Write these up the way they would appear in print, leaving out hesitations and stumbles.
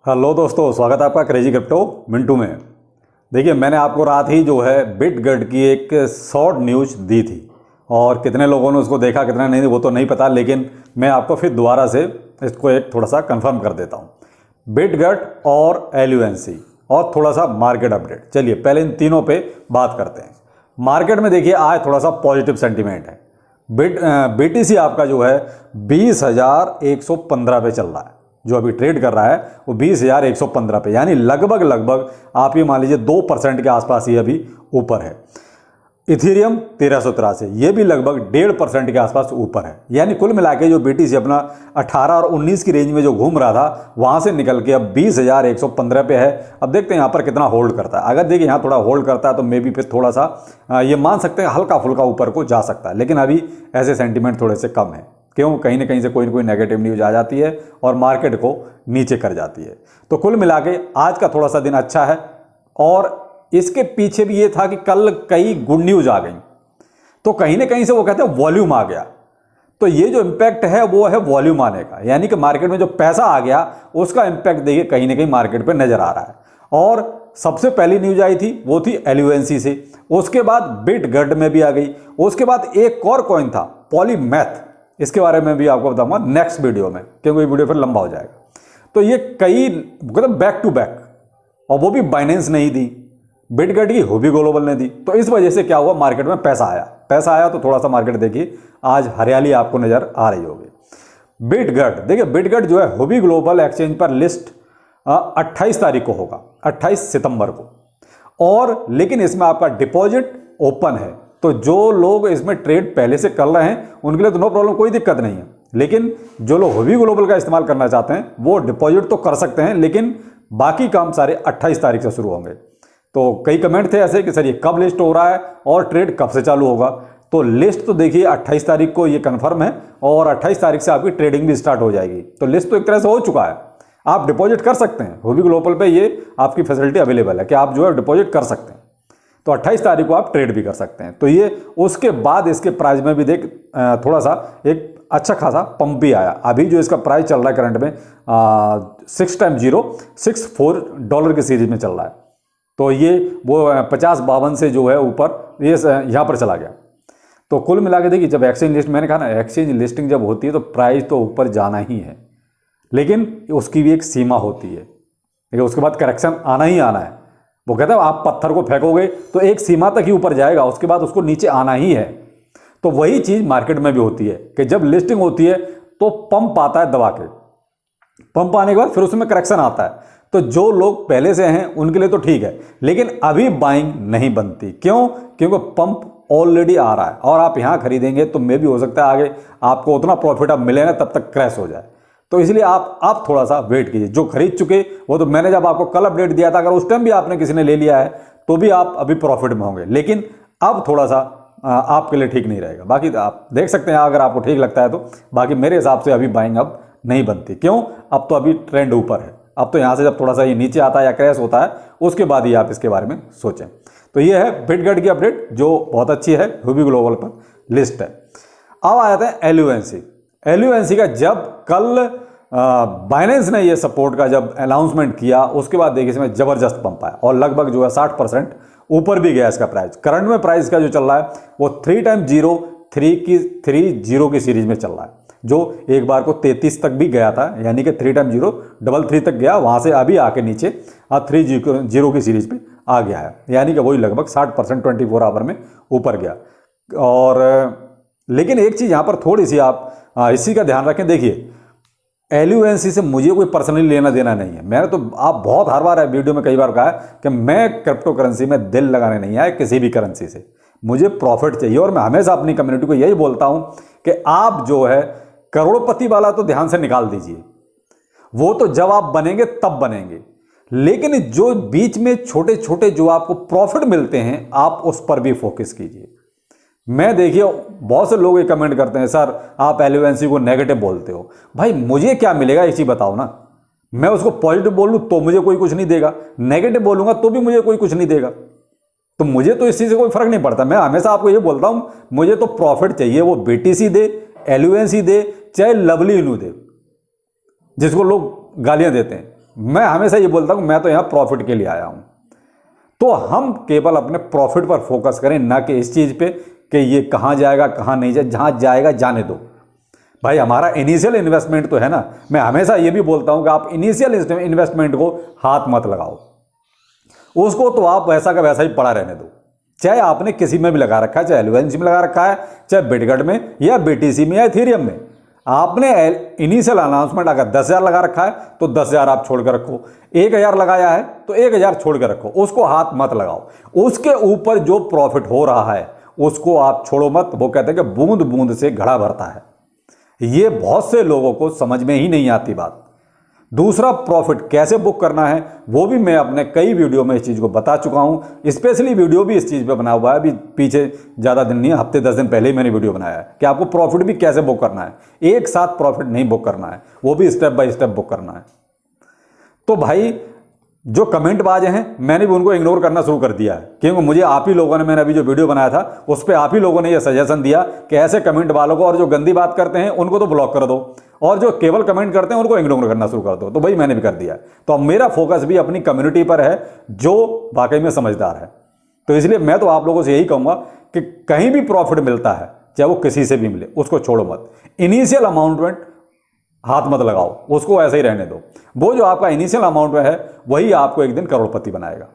Hello दोस्तों, स्वागत है आपका क्रेजी क्रिप्टो मिंटू में। देखिए, मैंने आपको रात ही जो है बिटगट की एक शॉर्ट न्यूज़ दी थी और कितने लोगों ने उसको देखा कितना नहीं वो तो नहीं पता, लेकिन मैं आपको फिर दोबारा से इसको एक थोड़ा सा कंफर्म कर देता हूँ। बिटगट और एलयूएनसी और थोड़ा सा मार्केट अपडेट। चलिए पहले इन तीनों पे बात करते हैं। मार्केट में देखिए आज थोड़ा सा पॉजिटिव सेंटीमेंट है। बीटीसी आपका जो है 20,115 पे चल रहा है। जो अभी ट्रेड कर रहा है वो 20,115 पे, यानी लगभग आप ये मान लीजिए 2% के आसपास ही अभी ऊपर है। इथेरियम 1383, ये भी लगभग 1.5% के आसपास ऊपर है। यानी कुल मिला के जो बीटीसी अपना 18 और 19 की रेंज में जो घूम रहा था वहां से निकल के अब 20,115 पे है। अब देखते हैं यहाँ पर कितना होल्ड करता है। अगर देखिए यहाँ थोड़ा होल्ड करता है तो मे बी फिर थोड़ा सा ये मान सकते हैं हल्का फुल्का ऊपर को जा सकता है, लेकिन अभी ऐसे सेंटीमेंट थोड़े से कम है। क्यों? कहीं ना कहीं से कोई ना कोई नेगेटिव न्यूज आ जाती है और मार्केट को नीचे कर जाती है। तो कुल मिला के आज का थोड़ा सा दिन अच्छा है और इसके पीछे भी ये था कि कल कई गुड न्यूज आ गई, तो कहीं ना कहीं से वो कहते हैं वॉल्यूम आ गया। तो ये जो इंपैक्ट है वो है वॉल्यूम आने का, यानी कि मार्केट में जो पैसा आ गया उसका इंपैक्ट देखिए कहीं ना कहीं मार्केट पे नजर आ रहा है। और सबसे पहली न्यूज आई थी वो थी एलयूएनसी से, उसके बाद बिटगट में भी आ गई, उसके बाद एक और कॉइन था पॉलीमैथ। इसके बारे में भी आपको बताऊंगा नेक्स्ट वीडियो में, क्योंकि ये वीडियो फिर लंबा हो जाएगा। तो ये कई मतलब बैक टू बैक, और वो भी बाइनेंस नहीं दी, बिटगट की हुबी ग्लोबल ने दी। तो इस वजह से क्या हुआ, मार्केट में पैसा आया तो थोड़ा सा मार्केट देखिए आज हरियाली आपको नजर आ रही होगी। बिटगट देखिए, बिटगट जो है हुबी ग्लोबल एक्सचेंज पर लिस्ट 28 तारीख को होगा, 28 सितंबर को। और लेकिन इसमें आपका डिपॉजिट ओपन है, तो जो लोग इसमें ट्रेड पहले से कर रहे हैं उनके लिए तो नो प्रॉब्लम, कोई दिक्कत नहीं है। लेकिन जो लोग हुबी ग्लोबल का इस्तेमाल करना चाहते हैं वो डिपॉजिट तो कर सकते हैं, लेकिन बाकी काम सारे 28 तारीख से शुरू होंगे। तो कई कमेंट थे ऐसे कि सर ये कब लिस्ट हो रहा है और ट्रेड कब से चालू होगा। तो लिस्ट तो देखिए 28 तारीख को ये कंफर्म है और 28 तारीख से आपकी ट्रेडिंग भी स्टार्ट हो जाएगी। तो लिस्ट तो एक तरह से हो चुका है, आप डिपॉजिट कर सकते हैं। हुबी ग्लोबल पे ये आपकी फैसिलिटी अवेलेबल है कि आप जो है डिपॉजिट कर सकते हैं। तो 28 तारीख को आप ट्रेड भी कर सकते हैं। तो ये उसके बाद इसके प्राइस में भी देख थोड़ा सा एक अच्छा खासा पंप भी आया। अभी जो इसका प्राइस चल रहा है करंट में 6x064 डॉलर की सीरीज में चल रहा है। तो ये वो 50-52 से जो है ऊपर ये यहाँ पर चला गया। तो कुल मिला के देखिए, जब एक्सचेंज लिस्ट, मैंने कहा ना एक्सचेंज लिस्टिंग जब होती है तो प्राइस तो ऊपर जाना ही है, लेकिन उसकी भी एक सीमा होती है, लेकिन उसके बाद करेक्शन आना ही आना है। वो कहता है आप पत्थर को फेंकोगे तो एक सीमा तक ही ऊपर जाएगा, उसके बाद उसको नीचे आना ही है। तो वही चीज मार्केट में भी होती है कि जब लिस्टिंग होती है तो पंप आता है दबा के, पंप आने के बाद फिर उसमें करेक्शन आता है। तो जो लोग पहले से हैं उनके लिए तो ठीक है, लेकिन अभी बाइंग नहीं बनती। क्यों? क्योंकि पंप ऑलरेडी आ रहा है और आप यहां खरीदेंगे तो मे भी हो सकता है आगे आपको उतना प्रॉफिट अब मिले ना तब तक क्रैश हो जाए। तो इसलिए आप थोड़ा सा वेट कीजिए। जो खरीद चुके वो तो मैंने जब आपको कल अपडेट दिया था, अगर उस टाइम भी आपने किसी ने ले लिया है तो भी आप अभी प्रॉफिट में होंगे, लेकिन अब थोड़ा सा आपके लिए ठीक नहीं रहेगा। बाकी आप देख सकते हैं अगर आपको ठीक लगता है तो, बाकी मेरे हिसाब से अभी बाइंग अब नहीं बनती। क्यों? अब तो अभी ट्रेंड ऊपर है। अब तो यहां से जब थोड़ा सा ये नीचे आता है या क्रैश होता है उसके बाद ही आप इसके बारे में सोचें। तो ये है बिटगट की अपडेट जो बहुत अच्छी है, हुबी ग्लोबल पर लिस्ट है। अब आ जाते हैं एलयूएनसी। एलयूएनसी का जब कल बाइनेंस ने ये सपोर्ट का जब अनाउंसमेंट किया उसके बाद देखिए इसमें जबरदस्त पंप आया और लगभग जो है 60% ऊपर भी गया इसका प्राइस। करंट में प्राइस का जो चल रहा है वो 3x0 की सीरीज में चल रहा है, जो एक बार को 33 तक भी गया था, यानी कि 3x0 तक गया, वहां से अभी आके नीचे 3x0 की सीरीज पे आ गया है, यानी कि वही लगभग 60% 24 आवर में ऊपर गया। और लेकिन एक चीज यहां पर थोड़ी सी आप इसी का ध्यान रखें। देखिए एलयूएनसी से मुझे कोई पर्सनली लेना देना नहीं है। मैंने तो आप बहुत हर बार वीडियो में कई बार कहा है कि मैं क्रिप्टो करेंसी में दिल लगाने नहीं आया किसी भी करेंसी से, मुझे प्रॉफिट चाहिए। और मैं हमेशा अपनी कम्युनिटी को यही बोलता हूं कि आप जो है करोड़पति वाला तो ध्यान से निकाल दीजिए, वो तो जब आप बनेंगे तब बनेंगे, लेकिन जो बीच में छोटे छोटे जो आपको प्रॉफिट मिलते हैं आप उस पर भी फोकस कीजिए। मैं देखिए बहुत से लोग ये कमेंट करते हैं सर आप एलयूएनसी को नेगेटिव बोलते हो। भाई मुझे क्या मिलेगा एक चीज बताओ ना। मैं उसको पॉजिटिव बोलूं तो मुझे कोई कुछ नहीं देगा, नेगेटिव बोलूंगा तो भी मुझे कोई कुछ नहीं देगा। तो मुझे तो इस चीज से कोई फर्क नहीं पड़ता। मैं हमेशा आपको ये बोलता हूं मुझे तो प्रॉफिट चाहिए, वो बीटीसी दे, एलयूएनसी दे, चाहे लवली इनू दे, जिसको लोग गालियां देते हैं। मैं हमेशा ये बोलता हूँ मैं तो यहाँ प्रॉफिट के लिए आया हूँ। तो हम केवल अपने प्रॉफिट पर फोकस करें, ना कि इस चीज़ पे कि ये कहाँ जाएगा कहाँ नहीं जाए, जहाँ जाएगा जाने दो भाई। हमारा इनिशियल इन्वेस्टमेंट तो है ना। मैं हमेशा ये भी बोलता हूँ कि आप इनिशियल इन्वेस्टमेंट को हाथ मत लगाओ, उसको तो आप वैसा का वैसा ही पड़ा रहने दो। चाहे आपने किसी में भी लगा रखा है, चाहे एलओएनसी में लगा रखा है, चाहे बिटगेट में या बीटीसी में या इथेरियम में, आपने इनिशियल अनाउंसमेंट अगर 10,000 लगा रखा है तो 10,000 आप छोड़ कर रखो, 1,000 लगाया है तो 1,000 छोड़ कर रखो, उसको हाथ मत लगाओ। उसके ऊपर जो प्रॉफिट हो रहा है उसको आप छोड़ो मत। वो कहते हैं कि बूंद बूंद से घड़ा भरता है। ये बहुत से लोगों को समझ में ही नहीं आती बात। दूसरा, प्रॉफिट कैसे बुक करना है वो भी मैं अपने कई वीडियो में इस चीज़ को बता चुका हूं। स्पेशली वीडियो भी इस चीज़ पे बना हुआ है, अभी पीछे ज़्यादा दिन नहीं है, हफ्ते 10 दिन पहले ही मैंने वीडियो बनाया है कि आपको प्रॉफिट भी कैसे बुक करना है। एक साथ प्रॉफिट नहीं बुक करना है, वो भी स्टेप बाय स्टेप बुक करना है। तो भाई जो कमेंट बाज हैं मैंने भी उनको इग्नोर करना शुरू कर दिया है, क्योंकि मुझे आप ही लोगों ने, मैंने अभी जो वीडियो बनाया था उस पर आप ही लोगों ने ये सजेशन दिया कि ऐसे कमेंट वालों को और जो गंदी बात करते हैं उनको तो ब्लॉक कर दो, और जो केवल कमेंट करते हैं उनको इग्नोर करना शुरू कर दो। तो भाई मैंने भी कर दिया। तो अब मेरा फोकस भी अपनी कम्युनिटी पर है जो वाकई में समझदार है। तो इसलिए मैं तो आप लोगों से यही कहूँगा कि कहीं भी प्रॉफिट मिलता है, चाहे वो किसी से भी मिले, उसको छोड़ो मत। इनिशियल अमाउंट में हाथ मत लगाओ, उसको ऐसे ही रहने दो। वो जो आपका इनिशियल अमाउंट है वही आपको एक दिन करोड़पति बनाएगा,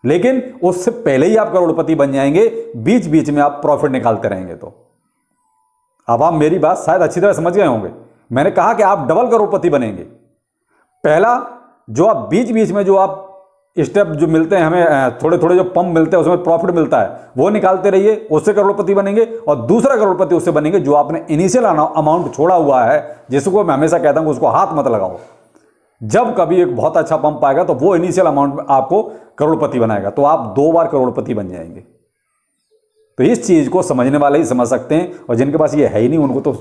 लेकिन उससे पहले ही आप करोड़पति बन जाएंगे, बीच बीच में आप प्रॉफिट निकालते रहेंगे। तो अब आप मेरी बात शायद अच्छी तरह समझ गए होंगे। मैंने कहा कि आप डबल करोड़पति बनेंगे। पहला, जो आप बीच बीच में जो आप स्टेप जो मिलते हैं हमें, थोड़े थोड़े जो पंप मिलते हैं उसमें प्रॉफिट मिलता है, वो निकालते रहिए, उससे करोड़पति बनेंगे। और दूसरा करोड़पति उससे बनेंगे जो आपने इनिशियल अमाउंट छोड़ा हुआ है, जिसको मैं हमेशा कहता हूं उसको हाथ मत लगाओ। जब कभी एक बहुत अच्छा पंप आएगा तो वो इनिशियल अमाउंट आपको करोड़पति बनाएगा, तो आप 2 बार करोड़पति बन जाएंगे। तो इस चीज को समझने वाले ही समझ सकते हैं, और जिनके पास ये है ही नहीं उनको तो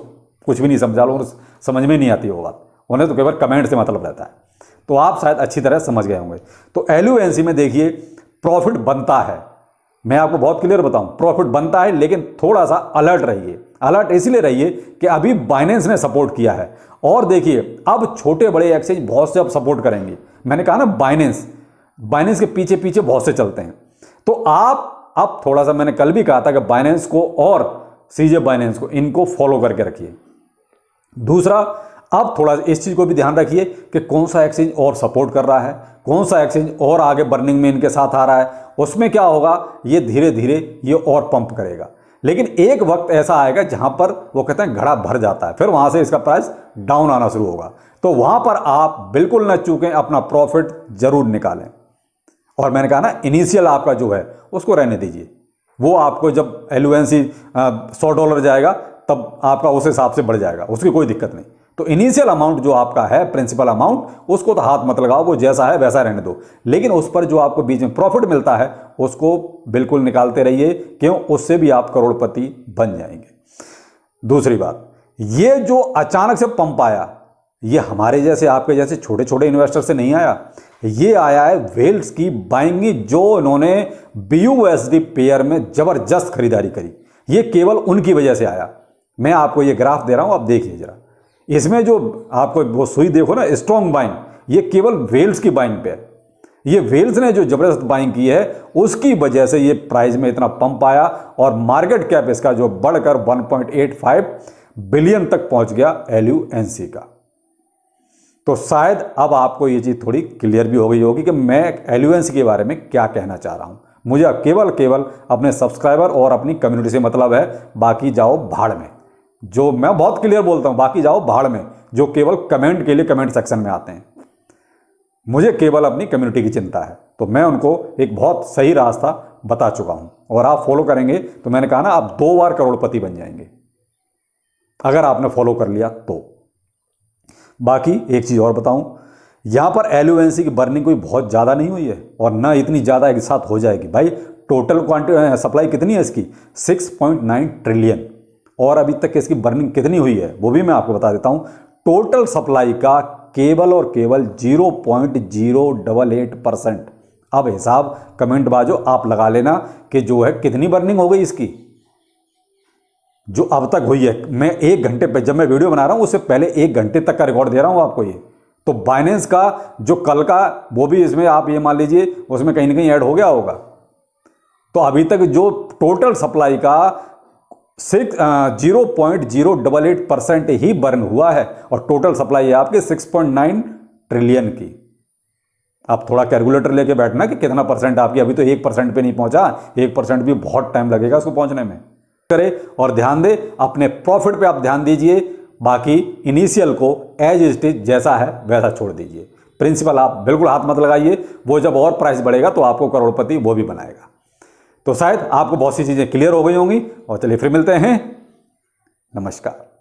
कुछ भी नहीं समझा लो, समझ में नहीं आती वो बात, उन्हें तो केवल कमेंट से मतलब रहता है। तो आप शायद अच्छी तरह समझ गए होंगे। तो एलयूएनसी में देखिए प्रॉफिट बनता है, मैं आपको बहुत क्लियर बताऊं, प्रॉफिट बनता है, लेकिन थोड़ा सा अलर्ट रहिए। अलर्ट इसलिए रहिए कि अभी बाइनेंस ने सपोर्ट किया है, और देखिए अब छोटे बड़े एक्सचेंज बहुत से अब सपोर्ट करेंगे। मैंने कहा ना, बाइनेंस के पीछे पीछे बहुत से चलते हैं। तो आप अब थोड़ा सा, मैंने कल भी कहा था कि बाइनेंस को और सीजे बाइनेंस को, इनको फॉलो करके रखिए। दूसरा, अब थोड़ा इस चीज को भी ध्यान रखिए कि कौन सा एक्सचेंज और सपोर्ट कर रहा है, कौन सा एक्सचेंज और आगे बर्निंग में इनके साथ आ रहा है। उसमें क्या होगा, ये धीरे धीरे ये और पंप करेगा, लेकिन एक वक्त ऐसा आएगा जहां पर वो कहते हैं घड़ा भर जाता है, फिर वहां से इसका प्राइस डाउन आना शुरू होगा। तो वहां पर आप बिल्कुल न चूकें, अपना प्रॉफिट जरूर निकालें। और मैंने कहा ना, इनिशियल आपका जो है उसको रहने दीजिए, वो आपको जब एलयूएनसी $100 जाएगा तब आपका उस हिसाब से बढ़ जाएगा, उसकी कोई दिक्कत नहीं। तो इनिशियल अमाउंट जो आपका है, प्रिंसिपल अमाउंट, उसको तो हाथ मत लगाओ, वो जैसा है वैसा रहने दो, लेकिन उस पर जो आपको बीच में प्रॉफिट मिलता है उसको बिल्कुल निकालते रहिए, क्यों, उससे भी आप करोड़पति बन जाएंगे। दूसरी बात, ये जो अचानक से पंप आया, ये हमारे जैसे, आपके जैसे छोटे छोटे इन्वेस्टर से नहीं आया, ये आया है वेल्स की बाइंग, जो इन्होंने BUSD पेयर में जबरदस्त खरीदारी करी। ये केवल उनकी वजह से आया। मैं आपको ये ग्राफ दे रहा हूं, आप देखिए जरा, इसमें जो आपको वो सुई देखो ना, स्ट्रॉन्ग बाइंग, ये केवल वेल्स की बाइंग पे है। ये वेल्स ने जो जबरदस्त बाइंग की है उसकी वजह से ये प्राइस में इतना पंप आया, और मार्केट कैप इसका जो बढ़कर 1.85 बिलियन तक पहुंच गया एलयूएनसी का। तो शायद अब आपको ये चीज थोड़ी क्लियर भी हो गई होगी कि मैं एलयूएनसी के बारे में क्या कहना चाह रहा हूं। मुझे केवल अपने सब्सक्राइबर और अपनी कम्युनिटी से मतलब है, बाकी जाओ भाड़ में। जो मैं बहुत क्लियर बोलता हूं, बाकी जाओ भाड़ में, जो केवल कमेंट के लिए कमेंट सेक्शन में आते हैं। मुझे केवल अपनी कम्युनिटी की चिंता है, तो मैं उनको एक बहुत सही रास्ता बता चुका हूं, और आप फॉलो करेंगे तो मैंने कहा ना, आप 2 बार करोड़पति बन जाएंगे अगर आपने फॉलो कर लिया तो। बाकी एक चीज और बताऊं, यहां पर एलयूएनसी की बर्निंग कोई बहुत ज्यादा नहीं हुई है, और ना इतनी ज्यादा एक साथ हो जाएगी। भाई टोटल क्वांटिटी सप्लाई कितनी है इसकी, 6.9 ट्रिलियन, और अभी तक इसकी बर्निंग कितनी हुई है वो भी मैं आपको बता देता हूं। टोटल सप्लाई का केवल और केवल 0.088%। अब हिसाब कमेंट बाजो आप लगा लेना कि जो है कितनी बर्निंग हो गई इसकी, जो अब तक हुई है। मैं 1 घंटे पे, जब मैं वीडियो बना रहा हूं उससे पहले 1 घंटे तक का रिकॉर्ड दे रहा हूं आपको ये, तो बाइनेंस का जो कल का वो भी इसमें आप ये मान लीजिए उसमें कहीं ना कहीं ऐड हो गया होगा। तो अभी तक जो टोटल सप्लाई का 0.088% ही बर्न हुआ है और टोटल सप्लाई है आपके 6.9 ट्रिलियन की। आप थोड़ा कैलकुलेटर लेके बैठना कि कितना परसेंट आपकी, अभी तो 1% पे नहीं पहुंचा, 1% भी बहुत टाइम लगेगा उसको पहुंचने में। करें और ध्यान दे अपने प्रॉफिट पे, आप ध्यान दीजिए, बाकी इनिशियल को एज इट इज जैसा है वैसा छोड़ दीजिए। प्रिंसिपल आप बिल्कुल हाथ मत लगाइए, वो जब और प्राइस बढ़ेगा तो आपको करोड़पति वो भी बनाएगा। तो शायद आपको बहुत सी चीजें क्लियर हो गई होंगी। और चलिए फिर मिलते हैं, नमस्कार।